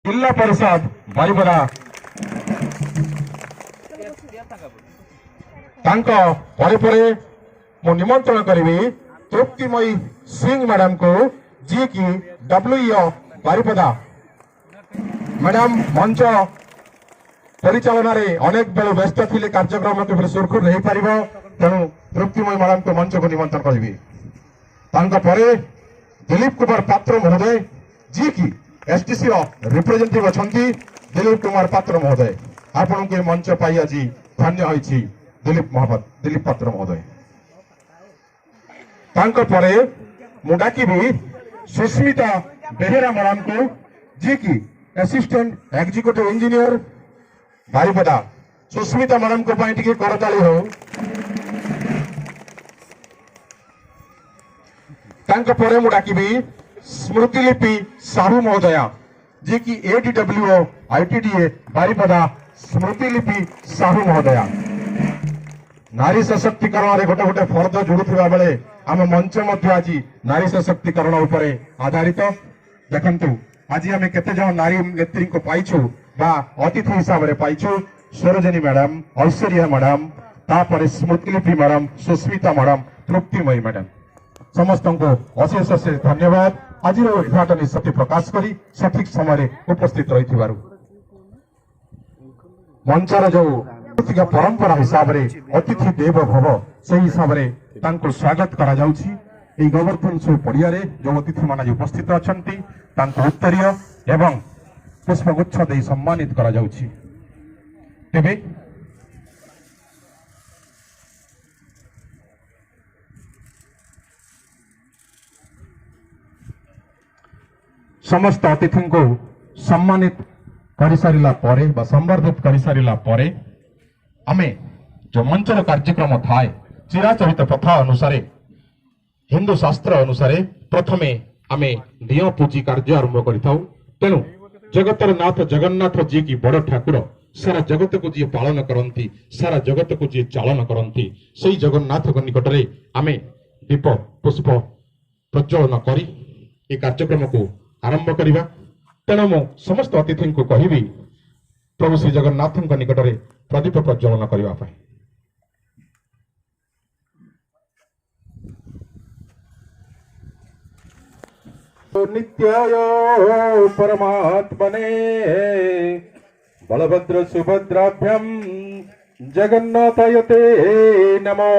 जिला परिषद बारिपदा मु निमंत्रण करी तृप्तिमयी सिंह मैडम को जी की डब्ल्यूईओ बारिपदा मैडम मंच परिचालन अनेक बेलू व्यस्त थे कार्यक्रम किपर सुरखुर हो पार तेणु तृप्तिमयी मैडम को मंच को निमंत्रण करी दिलीप कुमार पात्र महोदय जी की एसटीसी रिप्रेजेंटेटिव अच्छा दिलीप कुमार पात्र महोदय आपण के मंच पाई आज धन्य होती दिलीप पात्र महोदय मुडाकी सुस्मिता बेहेरा मैडम को जी की assistant executive engineer Baripada Susmita madam को टी करताली हो मुडाकी स्मृतिलिपि साहू महोदया जी की एडीडब्ल्यूओ आईटीडीए बारिपदा स्मृतिलिपि साहू महोदया नारी सशक्तिकरण रे गोटे गोटे फर्द जोड़ुवा बेले आम मंच आज नारी सशक्तिकरण उपर आधारित देखंतु आज आम केते जन नारी नेत्री को पाइछु बा अतिथि हिसाब रे पाइछु सरोजिनी मैडम ऐश्वर्या मैडम तापर स्मृतिलिपि madam Sushmita madam Truptimayee madam समस्त को अशेष अशेष धन्यवाद आज उद्घाटन सत्य प्रकाश करी सठिक समय उपस्थित रही मंचर जो परंपरा हिसाब रे अतिथि देव भव से हिसाब रे तांको स्वागत करा जाउछि एई गोवर्धन शो पड़िया रे जो अतिथि माने उपस्थित अछंती तांको उत्तरीय एवं पुष्पगुच्छ दे सम्मानित करा जाउछि तेबे समस्त अतिथि को सम्मानित कर सारा पर संबर्धित कर सारा पर आमे जो मंचर कार्यक्रम थाए चिराचरित प्रथा अनुसार हिंदू शास्त्र अनुसार प्रथमे आमे दियो पूजी कार्य आरंभ करिथाउ तेणु जगतर नाथ जगन्नाथ जी की बड़ ठाकुर सारा जगत को जी पालन करती सारा जगत को जी चालन करती से जगन्नाथ निकट में आमे दीप पुष्प प्रज्वलन करी ए कार्यक्रम को आरंभ करिबा तेणु मु समस्त अतिथि को कहिबी प्रभु श्री जगन्नाथ निकट में प्रदीप प्रज्वलन करने नित्याय परमात्मने बलभद्र सुभद्राभ्याम जगन्नाथायते नमो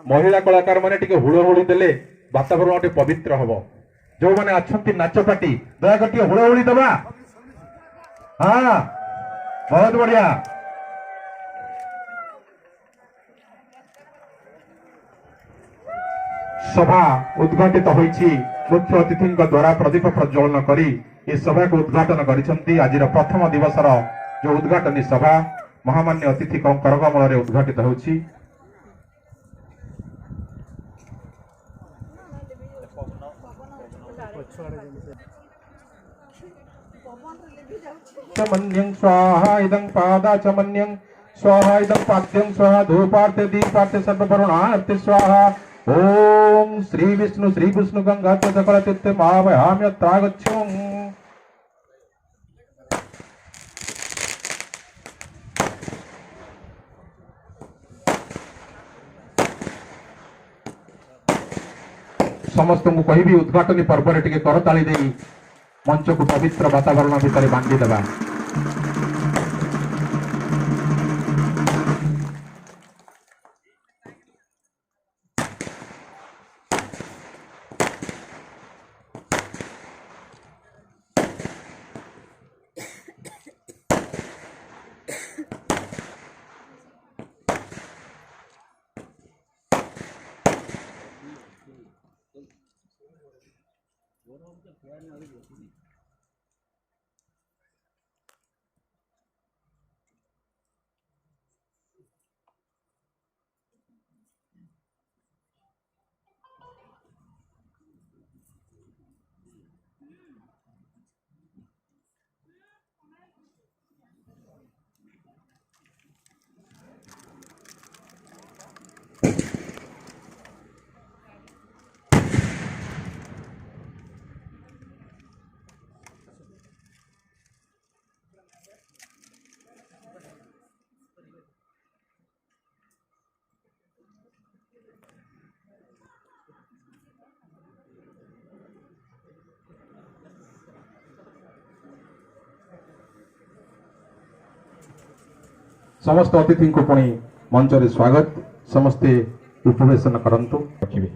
महिला कलाकार माने टिके हुड़हुड़ी देले वातावरण टे पवित्र हबो जो मैंने अच्छा नाच पार्टी दयाकर हुड़हुड़ी दबा हाँ बहुत बढ़िया सभा उद्घाटित होईछि मुख्य अतिथि द्वारा प्रदीप प्रज्वलन करी इस सभा को उद्घाटन करिसेंती आज प्रथम दिवस जो उद्घाटनी सभा महामान्य अतिथि करकमल रे उद्घाटित होईछि चमन्यं स्वाहा इदं पादा चमन्यं स्वाहा इदं पाद्यं स्वाहा धूपार्थे दीपार्थे सर्ववरुणार्थे स्वाहा ओम श्री विष्णु गंगाते सकल तीर्थे महाभयाम्य तागच्छुं समस्त को कहि उद्घाटनी पर्व रे टिके करताली देई मंच को पवित्र वातावरण भितर बांधी देवा समस्त अतिथि को पुणी मंच रे स्वागत समस्ते उपवेशन करंतु रखिबे।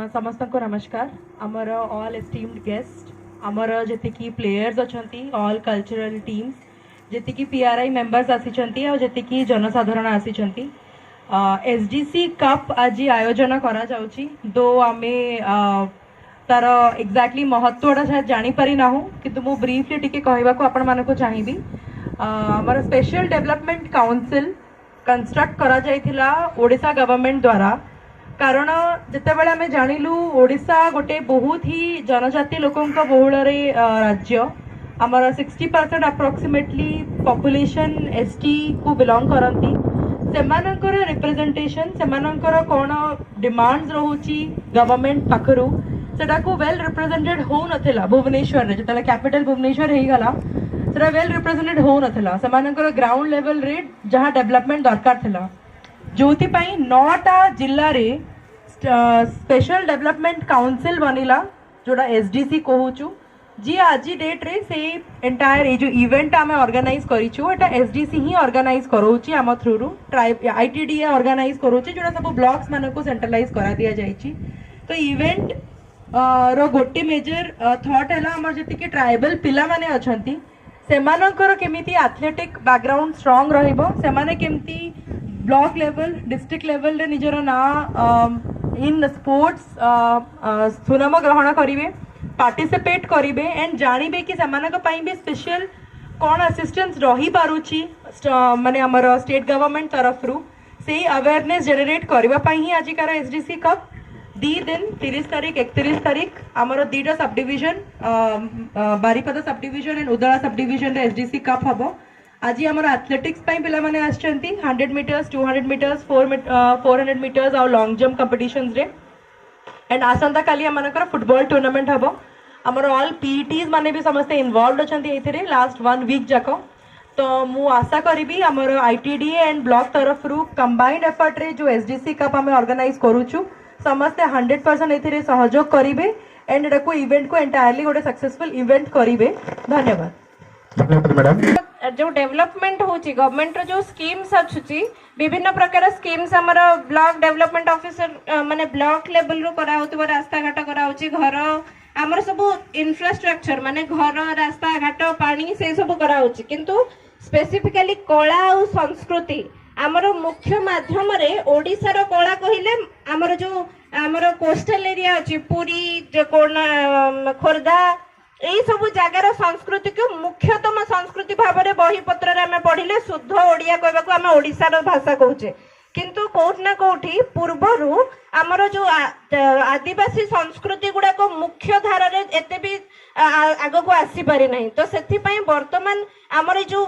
समस्त को नमस्कार। आमर ऑल एस्टीम्ड गेस्ट, आमर जेतिकी प्लेयर्स अछंती, ऑल कल्चरल टीम्स, जेतिकी पीआरआई मेंबर्स आसीचंती और जेतिकी जनसाधारण आसीचंती। एसडीसी कप आज आयोजन करा जाउची। दो आमे तार एक्जाक्टली महत्वटा शायद जानी पारि ना हूँ, किंतु मु ब्रीफली टिके कहबा को आपण मानको चाहिबी। हमर स्पेशल डेवलपमेंट काउंसिल कंस्ट्रक्ट करा जाइथिला ओडिशा गवर्नमेंट द्वारा, कारण जितेबाला आम जानिलु ओडिशा गोटे बहुत ही जनजाति लोकों बहुल राज्य। आमर 60% अप्रोक्सीमेटली पॉपुलेशन एसटी को बिलोंग करती। सेमानंकर रिप्रेजेंटेशन सेमानंकर कौन डिमांड्स रोची गवर्नमेंट पाखरु सेटा को वेल रिप्रेजेंटेड हो नथिला। भुवनेश्वर रे जतला कैपिटल भुवनेश्वर हे गला सेटा वेल रिप्रेजेंटेड हो नथिला। सेमानंकर ग्राउंड लेवल रे जहां डेवलपमेंट दरकार थिला, जोथि पई 9टा जिल्ला रे स्पेशल डेवलपमेंट काउंसिल बनिला, जोड़ा एसडीसी कहूचु। जी आज डेट रे से एंटायर ये जो इवेंट आम ऑर्गेनाइज करिछु एटा एसडीसी ही ऑर्गेनाइज करोची आम थ्रू रु। ट्राइब आईटीडीए ऑर्गेनाइज करोची, जोड़ा सब ब्लॉक्स मानको को सेंट्रलाइज करा दिया जाइछि। तो इवेंट रो गोटे मेजर थॉट हैला हमर जति के ट्राइबल पिला माने अछंती सेमानकर केमिति एथलेटिक बैकग्राउंड स्ट्रांग रहिबो, सेमाने केमिति ब्लॉक लेवल डिस्ट्रिक्ट लेवल रे निजर ना इन स्पोर्ट्स सुनाम ग्रहण करेंगे, पार्टिसिपेट करेंगे एंड जानवे कि भी स्पेशल कौन असिस्टेंस रही पारुची माने हमर स्टेट गवर्नमेंट तरफ रु से अवेयरनेस जनरेट करबा ही आजिकार एसडीसी कप 2 दिन 30 तारीख 31 तारीख आमर 2टा sub division Baripada sub division and उदला sub division रे एसडीसी कप हबो। आज आमर एथलेटिक्स पे पिला माने आछंती 100 मीटर्स 200 मीटर्स 400 मीटर्स और लॉन्ग जंप कंपटीशंस रे एंड आसंता काली हमनकर फुटबॉल टूर्नामेंट हबो। आमर ऑल पीईटीज माने भी समस्त इन्वॉल्वड अछंती एथिरे लास्ट 1 वीक जाको। तो मु आशा करिबी हमर आईटीडीए एंड ब्लॉक तरफ रु कंबाइंड एफर्ट रे जो एसडीसी कप हमें ऑर्गेनाइज करूछु समस्त 100% एथिरे सहयोग करिवे एंड एटा को इवेंट को एंटायरली गोटे सक्सेसफुल इवेंट करिवे। धन्यवाद। मैडम जो डेवलपमेंट होची गवर्नमेंट रो जो स्कीम्स अछि विभिन्न प्रकार स्कीम्स हमर ब्लॉक डेवलपमेंट ऑफिसर माने ब्लॉक लेवल रो करा होतबो रास्ता घाट करा होची घर हमर सब इंफ्रास्ट्रक्चर माने घर रास्ता घाट पानी से सब करा होची, किंतु स्पेसिफिकली कला और संस्कृति हमर मुख्य माध्यम रे ओडिसा रो कला कहिले हमर जो हमर कोस्टल एरिया अछि पुरी जो खोर्धा यही सब जगार संस्कृति को मुख्यतम संस्कृति भाव में बही पत्र आम पढ़िले शुद्ध ओडिया कहबा आम ओडिशार भाषा कहूचे, किंतु कोठी ना कोठी पूर्वरु आमर जो आदिवासी संस्कृति गुड़ाक मुख्य धारा रे एते भी आग को आसी पारि नहीं। तो सेथि पई वर्तमान आमर जो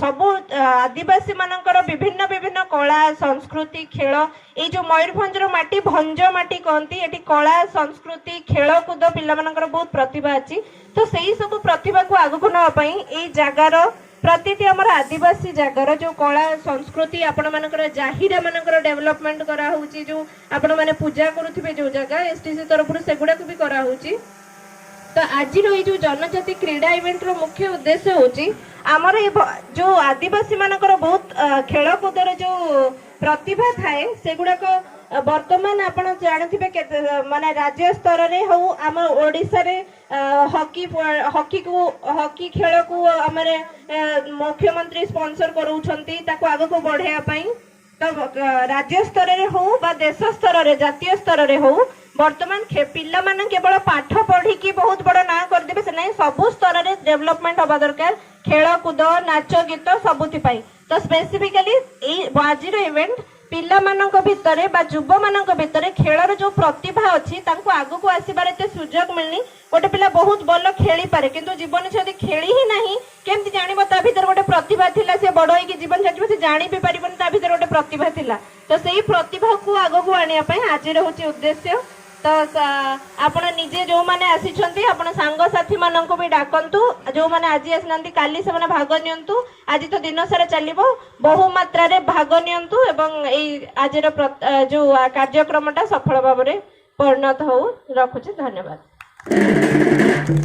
सबु आदिवासी मानकर विभिन्न विभिन्न कला संस्कृति खेल ये जो मयूरभंजर माटी भंज माटी कहती एटी कला संस्कृति खेल कूद पिला मानकर बहुत प्रतिभा अछि। तो सही सब प्रतिभा को आगु नवा पई ए जगार प्रतिटी आमर आदिवासी जगार जो कला संस्कृति आपण मानकर जाहिरा मानकर डेवलपमेंट करा होची, जो आपण माने पूजा करूथिबे जो जगह एसटीसी तरफ से गुडा को भी करा होची। तो आज जो जनजाति क्रीड़ा इवेंट रो मुख्य उद्देश्य होची आमर जो आदिवासी मानकर बहुत खेलकूदर जो प्रतिभा थाए सेगुड़ाक वर्तमान आपण जानथिबे माने राज्य स्तर रे हो आम ओडिसा रे हॉकी खेल को आमरे मुख्यमंत्री स्पॉन्सर करूछंती ताको आगो को बढ़ाया पई। तो राज्य स्तर रे हो बा देश स्तर रे जातीय स्तर रे हो वर्तमान पिला माने केवल पाठ पढ़ी की बहुत बड़ ना कर देबे से नहीं, सबु स्तर रे डेवलपमेंट होबा दरकार खेल कूद नाच गीत सबुथि पाई। तो स्पेसिफिकली ए बाजीर इवेंट पिला मानक भितरे बा युवा मानक भितरे खेलर जो प्रतिभा अछि तांको आगु को आसीबार एते सुजोग मिलनी। गोटे पिला बहुत बल खेली पारे किंतु जीवन से खेली ही नहीं केमति जानिबो ता भितर गोटे प्रतिभा थिला, से बड़ होई कि जीवन छाड़िबो से जानि भी परिबन ता भितर गोटे प्रतिभा थिला। तो सेही प्रतिभा को आगु को आनिया पई आज रहउची उद्देश्य। तो आपण निजे जो माने आसीछंती आपण सांग साथी माननको भी डाकंतु, जो माने आज आसनांती काली से माने भाग नियंतु। आज तो दिन सारा चलिबो, बहु मात्रा रे भाग नियंतु एवं एई आजर जो कार्यक्रमटा सफल भाव रे परिणत हो। रखुची, धन्यवाद। ଆଜିର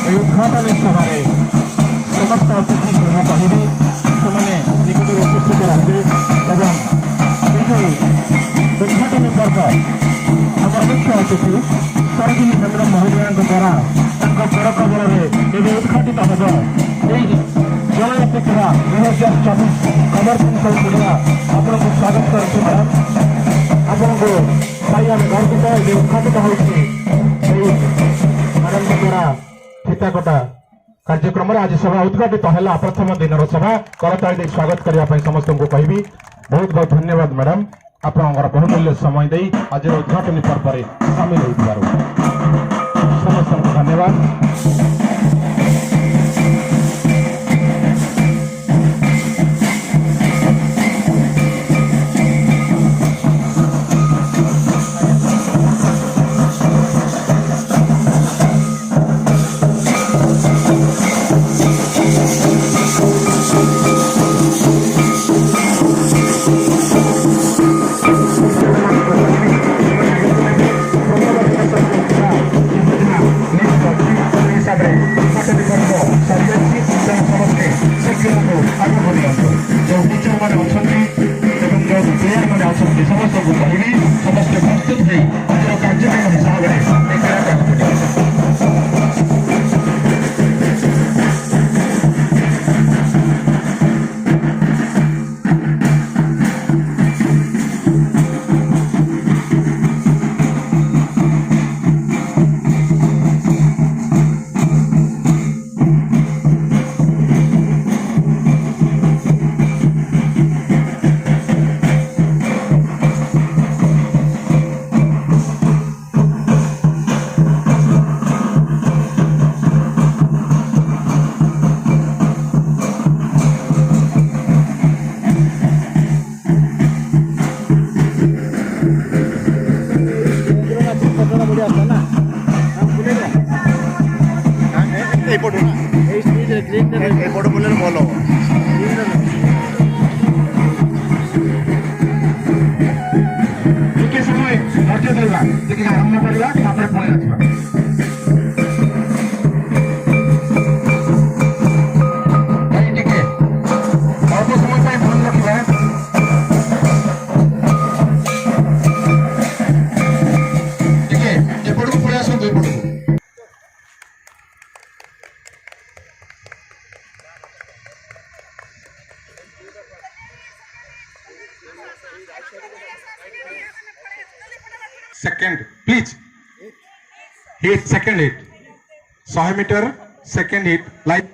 ଏହି ଉଦ୍ଘାଟନୀ ସଭାରେ ସମସ୍ତ ଅତିଥି ମୁଁ କହିବି ସେମାନେ ନିକଟରେ ଉପସ୍ଥିତ ରହିବେ ଏବଂ ଏହି ଉଦ୍ଘାଟନୀ ପର୍ବ ଆମର ମୁଖ୍ୟ ଅତିଥି ସରୋଜିନୀ ଚନ୍ଦ୍ର ମହୋଦୟଙ୍କ ଦ୍ୱାରା ତାଙ୍କ ପରକବଳରେ ଏବେ ଉଦ୍ଘାଟିତ ହେବ। ଏହି ଜନଜାତି ଖେଳ 2024 କମର୍ସିଆଲ ଖେଳ ଆପଣଙ୍କୁ ସ୍ୱାଗତ କରୁଛୁ ମ୍ୟାଡ଼ାମ। ଆପଣଙ୍କୁ ପାଇ ଆମେ ଗର୍ବିତ। ଏବେ ଉଦ୍ଘାଟିତ ହେଉଛି ଏହି ମ୍ୟାଡ଼ାମଙ୍କ ଦ୍ୱାରା ଫିତାକଟା କାର୍ଯ୍ୟକ୍ରମରେ ଆଜି ସଭା ଉଦ୍ଘାଟିତ ହେଲା। ପ୍ରଥମ ଦିନର ସଭା କରତାଳି ଦେଇ ସ୍ୱାଗତ କରିବା ପାଇଁ ସମସ୍ତଙ୍କୁ କହିବି। ବହୁତ ବହୁତ ଧନ୍ୟବାଦ ମ୍ୟାଡ଼ାମ, ଆପଣଙ୍କର ବହୁମୂଲ୍ୟ ସମୟ ଦେଇ ଆଜିର ଉଦ୍ଘାଟନୀ ପର୍ବରେ ସାମିଲ ହୋଇଥିବାରୁ ସମସ୍ତଙ୍କୁ ଧନ୍ୟବାଦ। ସମସ୍ତଙ୍କୁ କହିବି ସମସ୍ତେ ପ୍ରସ୍ତୁତ ହୋଇ ଆଜିର କାର୍ଯ୍ୟକ୍ରମ ହିସାବରେ ଏପଟ ବୁଲେଲେ ଭଲ ହବ। ଟିକେ ସମୟ ଧୈର୍ଯ୍ୟ ଧରିବା, ଟିକେ ଆରମ୍ଭ କରିବା, ତାପରେ ପୁଣି ଆସିବା। ଟିକେ ଅଳ୍ପ ସମୟ ପାଇଁ ବନ୍ଦ ରଖିବା। ଟିକେ ଏପଟକୁ ପଳେଇ ଆସନ୍ତୁ, ଏପଟକୁ। Second please hit second hit 100 meter second hit like